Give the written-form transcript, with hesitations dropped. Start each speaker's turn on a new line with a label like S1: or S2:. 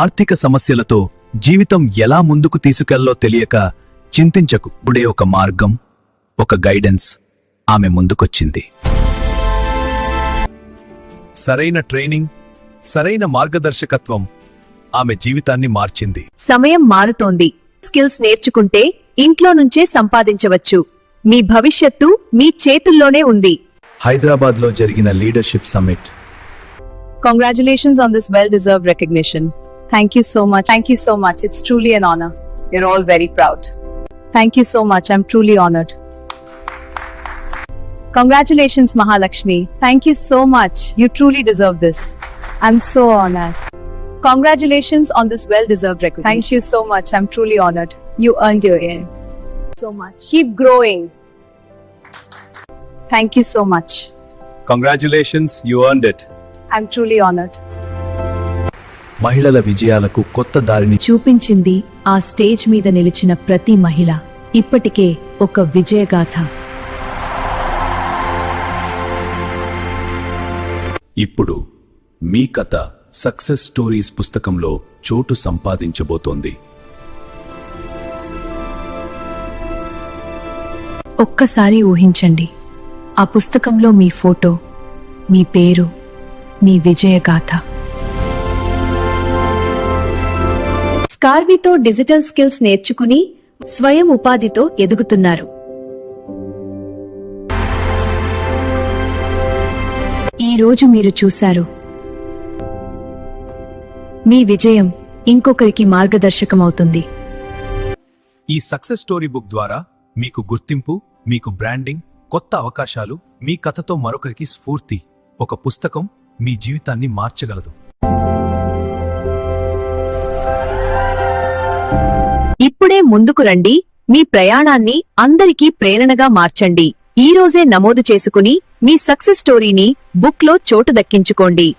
S1: ఆర్థిక సమస్యలతో జీవితం ఎలా ముందుకు తీసుకెళ్లో తెలియక చింతించకు. ఇప్పుడే ఒక మార్గం, ఒక గైడెన్స్ ఆమె ముందుకొచ్చింది. సరైన ట్రైనింగ్, సరైన మార్గదర్శకత్వం ఆమె జీవితాన్ని మార్చింది.
S2: సమయం మారుతోంది. స్కిల్స్ నేర్చుకుంటే ఇంట్లో నుంచే సంపాదించవచ్చు. మీ భవిష్యత్తు మీ చేతుల్లోనే ఉంది.
S1: హైదరాబాద్లో జరిగిన leadership summit.
S2: Congratulations on this well-deserved recognition. Thank you so much. Thank you so much. It's truly an honor. You're all very proud. Thank you so much. I'm truly honored. Congratulations, Mahalakshmi. Thank you so much. You truly deserve this. I'm so honored. Congratulations on this well-deserved recognition. Thank you so much. I'm truly honored. You earned your ear. So much. Keep growing. Thank you so much.
S1: Congratulations, you earned it.
S2: I'm truly honored.
S1: మహిళల విజయాలకు కొత్త దారిని
S2: చూపించింది ఆ stage మీద నిలిచిన ప్రతి మహిళ. ఇప్పటికే ఒక విజయగాథ.
S1: ఇప్పుడు మీ కథ సక్సెస్ స్టోరీస్ పుస్తకంలో చోటు సంపాదించబోతోంది.
S2: ఒక్కసారి ఊహించండి, ఆ పుస్తకంలో మీ ఫోటో, మీ పేరు, మీ విజయగాథ. స్కార్వీతో డిజిటల్ స్కిల్స్ నేర్చుకుని స్వయం ఉపాధితో ఎదుగుతున్నారు. ఈ రోజు మీరు చూశారు, మీ విజయం ఇంకొకరికి మార్గదర్శకమవుతుంది.
S1: ఈ సక్సెస్ స్టోరీ బుక్ ద్వారా మీకు గుర్తింపు, మీకు బ్రాండింగ్, కొత్త అవకాశాలు, మీ కథతో మరొకరికి స్ఫూర్తి. ఒక పుస్తకం మీ జీవితాన్ని మార్చగలదు.
S2: ఇప్పుడే ముందుకు రండి. మీ ప్రయాణాన్ని అందరికీ ప్రేరణగా మార్చండి. ఈ రోజే నమోదు చేసుకుని మీ సక్సెస్ స్టోరీని బుక్లో చోటు దక్కించుకోండి.